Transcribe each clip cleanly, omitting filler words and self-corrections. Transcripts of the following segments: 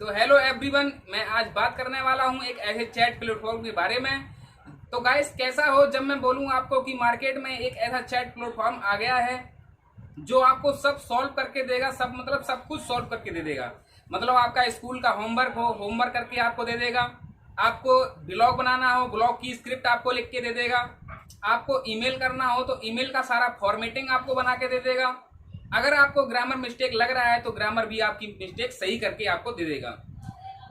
तो hello everyone, मैं आज बात करने वाला हूं एक ऐसे चैट प्लेटफॉर्म के बारे में। तो गाइस, कैसा हो जब मैं बोलूं आपको कि मार्केट में एक ऐसा चैट प्लेटफॉर्म आ गया है जो आपको सब सॉल्व करके देगा। सब कुछ सॉल्व करके दे देगा। मतलब आपका स्कूल का होमवर्क हो, होमवर्क करके आपको दे देगा। आपको ब्लॉग बनाना हो, ब्लॉग की स्क्रिप्ट आपको लिख के दे देगा। आपको ईमेल करना हो तो ईमेल का सारा फॉर्मेटिंग आपको बना के दे देगा। अगर आपको ग्रामर मिस्टेक लग रहा है तो ग्रामर भी आपकी मिस्टेक सही करके आपको दे देगा।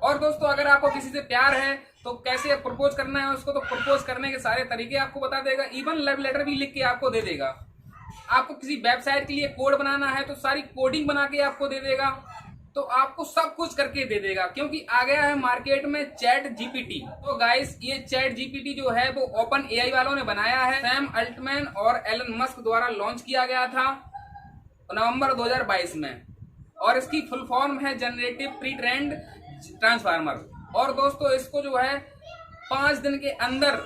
और दोस्तों, अगर आपको किसी से प्यार है तो कैसे प्रपोज करना है उसको, तो प्रपोज करने के सारे तरीके आपको बता देगा। इवन लव लेटर भी लिख के आपको दे देगा। आपको किसी वेबसाइट के लिए कोड बनाना है तो सारी कोडिंग बना के आपको दे देगा। तो आपको सब कुछ करके दे देगा, क्योंकि आ गया है मार्केट में चैट जीपीटी। तो गाइस, ये चैट जीपीटी जो है वो ओपन एआई वालों ने बनाया है। सैम अल्टमैन और एलन मस्क द्वारा लॉन्च किया गया था नवंबर 2022 में। और इसकी फुल फॉर्म है जनरेटिव प्री ट्रेंड ट्रांसफार्मर। और दोस्तों, इसको जो है 5 दिन के अंदर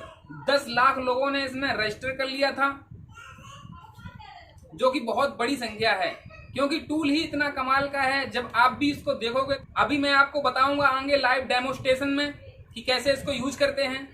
10 लाख लोगों ने इसमें रजिस्टर कर लिया था, जो कि बहुत बड़ी संख्या है, क्योंकि टूल ही इतना कमाल का है। जब आप भी इसको देखोगे, अभी मैं आपको बताऊंगा आगे लाइव डेमोस्ट्रेशन में कि कैसे इसको यूज करते हैं।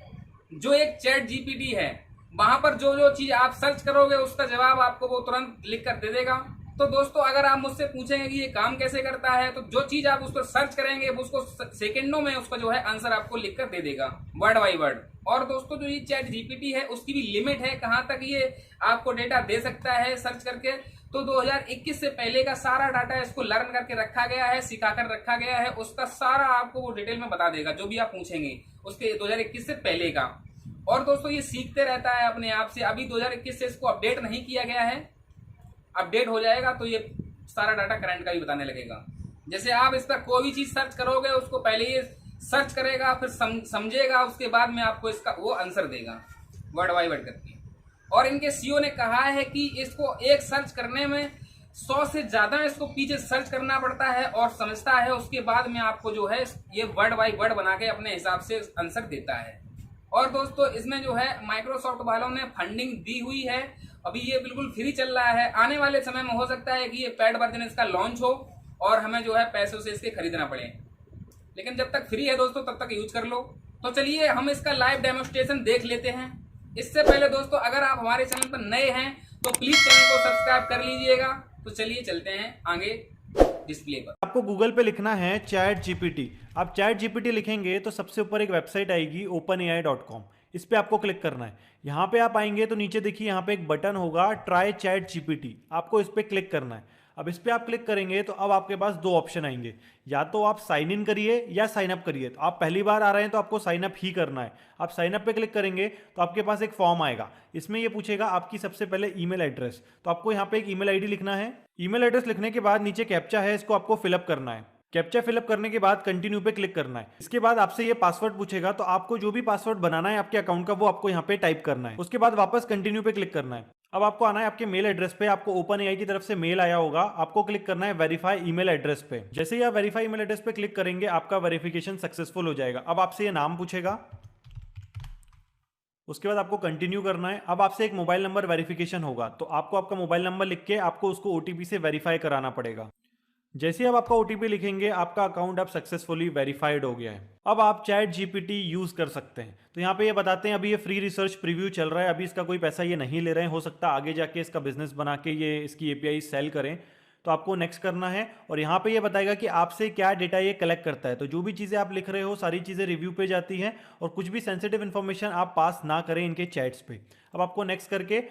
जो एक चैट जीपीटी है, वहां पर जो जो चीज आप सर्च करोगे उसका जवाब आपको वो तुरंत लिख कर दे देगा। तो दोस्तों, अगर आप मुझसे पूछेंगे कि ये काम कैसे करता है, तो जो चीज आप उस पर सर्च करेंगे वो उसको सेकंडों में उसका जो है आंसर आपको लिखकर दे देगा, वर्ड बाय वर्ड। और दोस्तों, जो ये चैट जीपीटी है उसकी भी लिमिट है, कहां तक ये आपको डेटा दे सकता है सर्च करके। तो 2021 से पहले का सारा डाटा इसको लर्न करके रखा गया है, सिखा कर रखा गया है। उसका सारा आपको वो डिटेल में बता देगा, जो भी आप पूछेंगे उसके 2021 से पहले का। और दोस्तों, ये सीखते रहता है अपने आप से। अभी 2021 से इसको अपडेट नहीं किया गया है। अपडेट हो जाएगा तो ये सारा डाटा करंट का भी बताने लगेगा। जैसे आप इस पर कोई भी चीज सर्च करोगे, उसको पहले ये सर्च करेगा, फिर समझेगा, उसके बाद में आपको इसका वो आंसर देगा वर्ड बाय वर्ड करके। और इनके सीईओ ने कहा है कि इसको एक सर्च करने में 100 से ज्यादा इसको पीछे सर्च करना पड़ता है और समझता है, उसके बाद में आपको जो है ये वर्ड बाय वर्ड बना के अपने हिसाब से आंसर देता है। और दोस्तों, इसमें जो है माइक्रोसॉफ्ट वालों ने फंडिंग दी हुई है। अभी ये बिल्कुल फ्री चल रहा है। आने वाले समय में हो सकता है कि ये पेड वर्जन इसका लॉन्च हो और हमें जो है पैसों से इसके खरीदना पड़े, लेकिन जब तक फ्री है दोस्तों तब तक यूज कर लो। तो चलिए हम इसका लाइव डेमोस्ट्रेशन देख लेते हैं। इससे पहले दोस्तों, अगर आप हमारे चैनल पर नए हैं तो प्लीज चैनल को सब्सक्राइब कर लीजिएगा। तो चलिए चलते हैं आगे डिस्प्ले पर। आपको गूगल पे लिखना है चैट जीपीटी। आप चैट जीपीटी लिखेंगे तो सबसे ऊपर एक वेबसाइट आएगी openai.com। इस पे आपको क्लिक करना है। यहाँ पे आप आएंगे तो नीचे देखिए यहाँ पे एक बटन होगा ट्राई चैट जीपीटी। आपको इस पे क्लिक करना है। अब इस पे आप क्लिक करेंगे तो अब आपके पास 2 ऑप्शन आएंगे, या तो आप साइन इन करिए या साइन अप करिए। तो आप पहली बार आ रहे हैं तो आपको साइन अप ही करना है। आप साइन अप पे क्लिक करेंगे तो आपके पास एक फॉर्म आएगा। इसमें ये पूछेगा आपकी सबसे पहले ईमेल एड्रेस। तो आपको यहाँ पे एक ईमेल आईडी लिखना है। ईमेल एड्रेस लिखने के बाद नीचे कैप्चा है, इसको आपको फिलअप करना है। कैप्चा फिलअप करने के बाद कंटिन्यू पे क्लिक करना है। इसके बाद आपसे ये पासवर्ड पूछेगा, तो आपको जो भी पासवर्ड बनाना है आपके अकाउंट का वो आपको यहाँ पे टाइप करना है। उसके बाद वापस कंटिन्यू पे क्लिक करना है। अब आपको आना है आपके मेल एड्रेस पे। आपको ओपन एआई की तरफ से मेल आया होगा, आपको क्लिक करना है वेरीफाई ईमेल एड्रेस पे। जैसे ही आप वेरीफाई ईमेल एड्रेस पे क्लिक करेंगे आपका वेरिफिकेशन सक्सेसफुल हो जाएगा। अब आपसे ये नाम पूछेगा, उसके बाद आपको कंटिन्यू करना है। अब आपसे एक मोबाइल नंबर वेरिफिकेशन होगा, तो आपको आपका मोबाइल नंबर लिख के आपको उसको ओटीपी से वेरीफाई कराना पड़ेगा। जैसे अब आपका ओटीपी लिखेंगे आपका अकाउंट अब सक्सेसफुली वेरीफाइड हो गया है। अब आप चैट जीपीटी यूज कर सकते हैं। तो यहाँ पे ये बताते हैं अभी ये फ्री रिसर्च प्रीव्यू चल रहा है, अभी इसका कोई पैसा ये नहीं ले रहे हैं। हो सकता है आगे जाके इसका बिजनेस बना के ये इसकी एपीआई सेल करें। तो आपको नेक्स्ट करना है और यहाँ पे ये बताएगा कि आपसे क्या डेटा ये कलेक्ट करता है। तो जो भी चीज़ें आप लिख रहे हो सारी चीज़ें रिव्यू पे जाती हैं और कुछ भी सेंसिटिव इन्फॉर्मेशन आप पास ना करें इनके चैट्स पे। अब आपको नेक्स्ट करके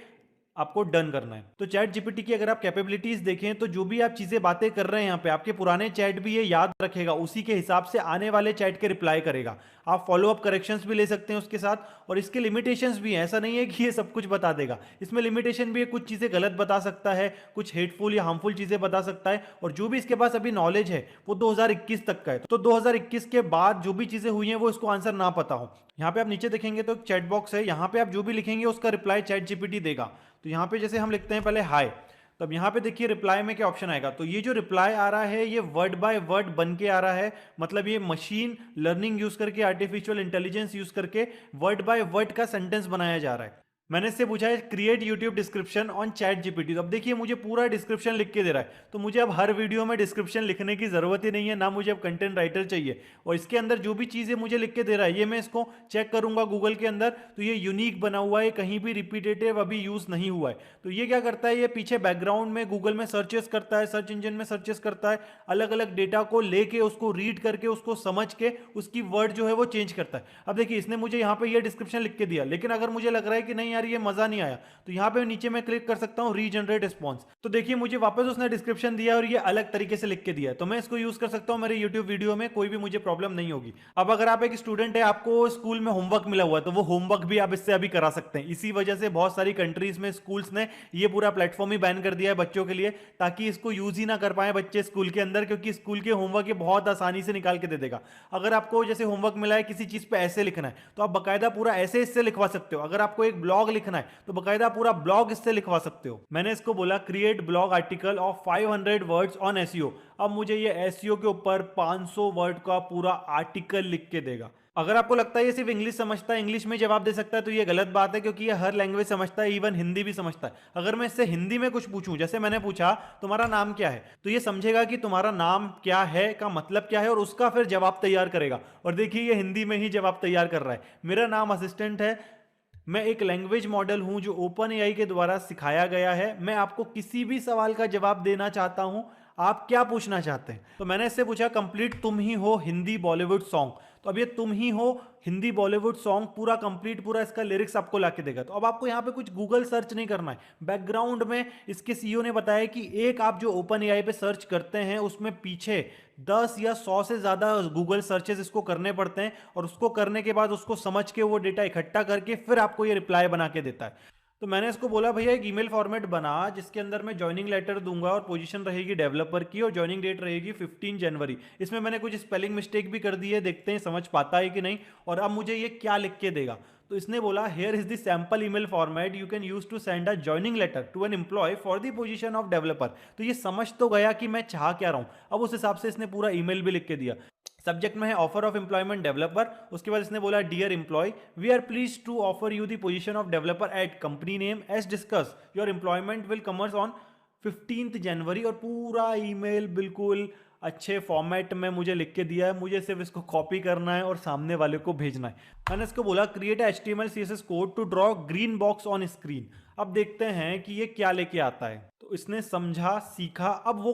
आपको डन करना है। तो चैट जीपीटी की अगर आप कैपेबिलिटीज देखें तो जो भी आप चीजें बातें कर रहे हैं यहाँ पे, आपके पुराने चैट भी ये याद रखेगा, उसी के हिसाब से आने वाले चैट के रिप्लाई करेगा। आप फॉलो अप करेक्शंस भी ले सकते हैं उसके साथ। और इसके लिमिटेशंस भी हैं, ऐसा नहीं है कि ये सब कुछ बता देगा। इसमें लिमिटेशन भी है, कुछ चीजें गलत बता सकता है, कुछ हेटफुल या हार्मफुल चीजें बता सकता है। और जो भी इसके पास अभी नॉलेज है वो 2021 तक का है। तो 2021 के बाद जो भी चीजें हुई हैं वो इसको आंसर ना पता हो। यहाँ पे आप नीचे देखेंगे तो चैट बॉक्स है, यहाँ पे आप जो भी लिखेंगे उसका रिप्लाई चैट जीपीटी देगा। तो यहाँ पे जैसे हम लिखते हैं पहले हाय, तो अब यहाँ पे देखिए रिप्लाई में क्या ऑप्शन आएगा। तो ये जो रिप्लाई आ रहा है ये वर्ड बाय वर्ड बन के आ रहा है। मतलब ये मशीन लर्निंग यूज करके, आर्टिफिशियल इंटेलिजेंस यूज करके वर्ड बाय वर्ड का सेंटेंस बनाया जा रहा है। मैंने इससे पूछा है create YouTube description on chat GPT. तो अब देखिए मुझे पूरा डिस्क्रिप्शन लिख के दे रहा है, तो मुझे अब हर वीडियो में डिस्क्रिप्शन लिखने की जरूरत ही नहीं है, ना मुझे अब कंटेंट राइटर चाहिए। और इसके अंदर जो भी चीजें मुझे लिख के दे रहा है ये मैं इसको चेक करूंगा गूगल के अंदर, तो ये यूनिक बना हुआ है, कहीं भी रिपीटेटिव अभी यूज नहीं हुआ है। तो ये क्या करता है, ये पीछे बैकग्राउंड में गूगल में सर्चेस करता है, सर्च इंजन में सर्चेस करता है, अलग अलग डेटा को लेके उसको रीड करके उसको समझ के उसकी वर्ड जो है वो चेंज करता है। अब देखिए इसने मुझे यहाँ पे ये डिस्क्रिप्शन लिख के दिया, लेकिन अगर मुझे लग रहा है कि नहीं यार ये मजा नहीं आया, तो यहाँ पे नीचे मैं क्लिक कर सकता हूँ रीजनरेट रिस्पॉन्स। तो देखिए मुझे वापस उसने डिस्क्रिप्शन दिया और ये अलग तरीके से लिख के दिया, तो मैं इसको यूज कर सकता हूँ मेरे यूट्यूब वीडियो में, कोई भी मुझे प्रॉब्लम नहीं होगी। अब अगर आप एक स्टूडेंट है, आपको स्कूल में होमवर्क मिला हुआ है, तो वो होमवर्क भी आप इससे अभी करा सकते हैं। इसी वजह से बहुत सारी कंट्रीज में स्कूल्स ने ये पूरा प्लेटफॉर्म ही बैन कर दिया है बच्चों के लिए, ताकि इसको यूज ही ना कर पाए बच्चे स्कूल के अंदर, क्योंकि स्कूल के होमवर्क ये बहुत आसानी से निकाल के दे देगा। अगर आपको जैसे होमवर्क मिला है किसी चीज पे ऐसे लिखना है, तो आप बकायदा पूरा ऐसे इससे लिखवा सकते हो। अगर आपको एक ब्लॉग लिखना है तो बकायदा पूरा ब्लॉग इससे लिखवा सकते हो। मैंने इसको बोला create blog article of 500 words on SEO. अब मुझे ये एसईओ के ऊपर 500 वर्ड का पूरा आर्टिकल लिख के देगा। अगर आपको लगता है ये सिर्फ इंग्लिश समझता है, इंग्लिश में जवाब दे सकता है, तो ये गलत बात है, क्योंकि ये हर लैंग्वेज समझता है, इवन हिंदी भी समझता है। अगर मैं इससे हिंदी में कुछ पूछूं, जैसे मैंने पूछा तुम्हारा नाम क्या है, तो ये समझेगा कि तुम्हारा नाम क्या है का मतलब क्या है और उसका फिर जवाब तैयार करेगा। और देखिए ये हिंदी में ही जवाब तैयार कर रहा है। मेरा नाम असिस्टेंट है, मैं एक लैंग्वेज मॉडल हूं जो ओपन एआई के द्वारा सिखाया गया है, मैं आपको किसी भी सवाल का जवाब देना चाहता हूं, आप क्या पूछना चाहते हैं। तो मैंने इससे पूछा कंप्लीट तुम ही हो हिंदी बॉलीवुड सॉन्ग। तो अब ये तुम ही हो हिंदी बॉलीवुड सॉन्ग पूरा कंप्लीट, पूरा इसका लिरिक्स आपको लाके देगा। तो अब आपको यहाँ पे कुछ गूगल सर्च नहीं करना है। बैकग्राउंड में इसके सीईओ ने बताया कि एक आप जो ओपन एआई पे सर्च करते हैं उसमें पीछे 10 या 100 से ज़्यादा गूगल सर्चेस इसको करने पड़ते हैं, और उसको करने के बाद उसको समझ के वो डेटा इकट्ठा करके फिर आपको ये रिप्लाई बना के देता है। तो मैंने इसको बोला भैया एक ईमेल फॉर्मेट बना जिसके अंदर मैं ज्वाइनिंग लेटर दूंगा और पोजीशन रहेगी डेवलपर की और ज्वाइनिंग डेट रहेगी 15 जनवरी। इसमें मैंने कुछ स्पेलिंग मिस्टेक भी कर दी है, देखते हैं समझ पाता है कि नहीं। और अब मुझे ये क्या लिख के देगा, तो इसने बोला here is the sample email format you can use to send a joining letter to an employee for the position of developer. तो ये समझ तो गया कि मैं चाह क्या रहा हूं। अब उस हिसाब से इसने पूरा ईमेल भी लिख के दिया। सब्जेक्ट में है ऑफर ऑफ एम्प्लॉयमेंट डेवलपर। उसके बाद इसने बोला dear employee we are please to offer you the position of developer at company name as discuss your employment will commence on 15 जनवरी। और पूरा ईमेल बिल्कुल अच्छे फॉर्मेट में मुझे लिख के दिया है, मुझे सिर्फ इसको कॉपी करना है और सामने वाले को भेजना है। मैंने इसको बोला create HTML CSS code to draw green box on screen. अब देखते हैं कि ये क्या लेके आता है। तो इसने समझा, सीखा, अब वो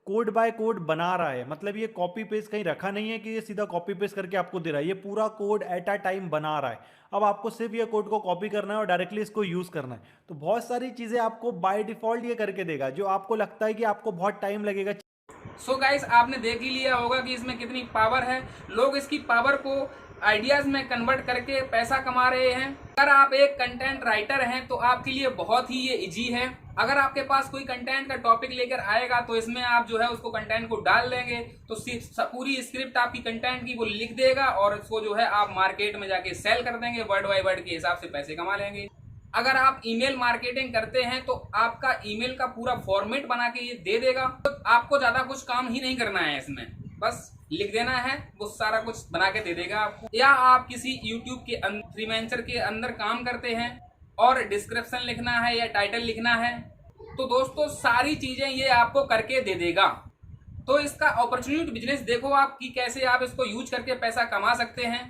कोड बाय कोड बना रहा है। मतलब ये कॉपी पेस्ट कहीं रखा नहीं है कि ये सीधा कॉपी पेस्ट करके आपको दे रहा है, ये पूरा कोड एट अ टाइम बना रहा है। अब आपको सिर्फ ये कोड को कॉपी करना है और डायरेक्टली इसको यूज करना है। तो बहुत सारी चीजें आपको बाय डिफॉल्ट ये करके देगा, जो आपको लगता है कि आपको बहुत टाइम लगेगा। सो गाइस आपने देख ही लिया होगा कि इसमें कितनी पावर है। लोग इसकी पावर को आइडियाज में कन्वर्ट करके पैसा कमा रहे हैं। अगर आप एक कंटेंट राइटर हैं तो आपके लिए बहुत ही ये इजी है। अगर आपके पास कोई कंटेंट का टॉपिक लेकर आएगा तो इसमें आप जो है उसको कंटेंट को डाल देंगे तो पूरी स्क्रिप्ट आपकी कंटेंट की वो लिख देगा और उसको जो है आप मार्केट में जाके सेल कर देंगे, वर्ड बाय वर्ड के हिसाब से पैसे कमा लेंगे। अगर आप ईमेल मार्केटिंग करते हैं तो आपका ईमेल का पूरा फॉर्मेट बना के ये दे देगा, तो आपको ज्यादा कुछ काम ही नहीं करना है, इसमें बस लिख देना है, वो सारा कुछ बना के दे देगा आपको। या आप किसी यूट्यूब के फ्रीलांसर के अंदर काम करते हैं और डिस्क्रिप्शन लिखना है या टाइटल लिखना है, तो दोस्तों सारी चीजें ये आपको करके दे देगा। तो इसका अपॉर्चुनिटी बिजनेस देखो आप कि कैसे आप इसको यूज करके पैसा कमा सकते हैं।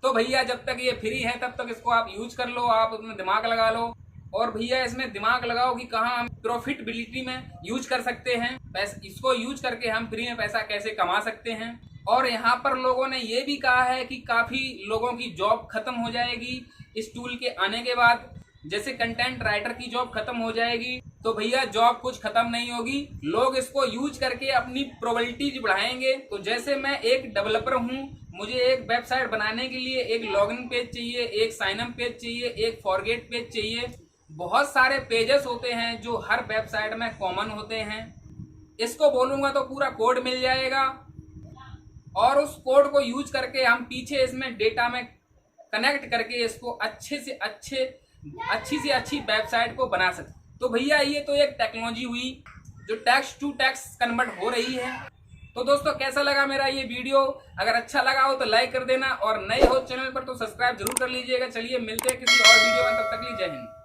तो भैया जब तक ये फ्री है तब तक इसको आप यूज कर लो, आप उसमें दिमाग लगा लो। और भैया इसमें दिमाग लगाओ कि कहाँ हम प्रॉफिटेबिलिटी में यूज कर सकते हैं, इसको यूज करके हम फ्री में पैसा कैसे कमा सकते हैं। और यहाँ पर लोगों ने ये भी कहा है कि काफी लोगों की जॉब खत्म हो जाएगी इस टूल के आने के बाद। जैसे कंटेंट राइटर की जॉब खत्म हो जाएगी, तो भैया जॉब कुछ खत्म नहीं होगी, लोग इसको यूज करके अपनी प्रोबेबिलिटी बढ़ाएंगे। तो जैसे मैं एक डेवलपर हूँ, मुझे एक वेबसाइट बनाने के लिए एक लॉगिन पेज चाहिए, एक साइन अप पेज चाहिए, एक फॉरगेट पेज चाहिए। बहुत सारे पेजेस होते हैं जो हर वेबसाइट में कॉमन होते हैं। इसको बोलूंगा तो पूरा कोड मिल जाएगा और उस कोड को यूज करके हम पीछे इसमें डेटा में कनेक्ट करके इसको अच्छी से अच्छी वेबसाइट को बना सकते। तो भैया ये तो एक टेक्नोलॉजी हुई जो टेक्स्ट टू टेक्स्ट कन्वर्ट हो रही है। तो दोस्तों कैसा लगा मेरा ये वीडियो? अगर अच्छा लगा हो तो लाइक कर देना और नए हो चैनल पर तो सब्सक्राइब जरूर कर लीजिएगा। चलिए मिलते हैं किसी और वीडियो में, तब तक के लिए जय हिंद।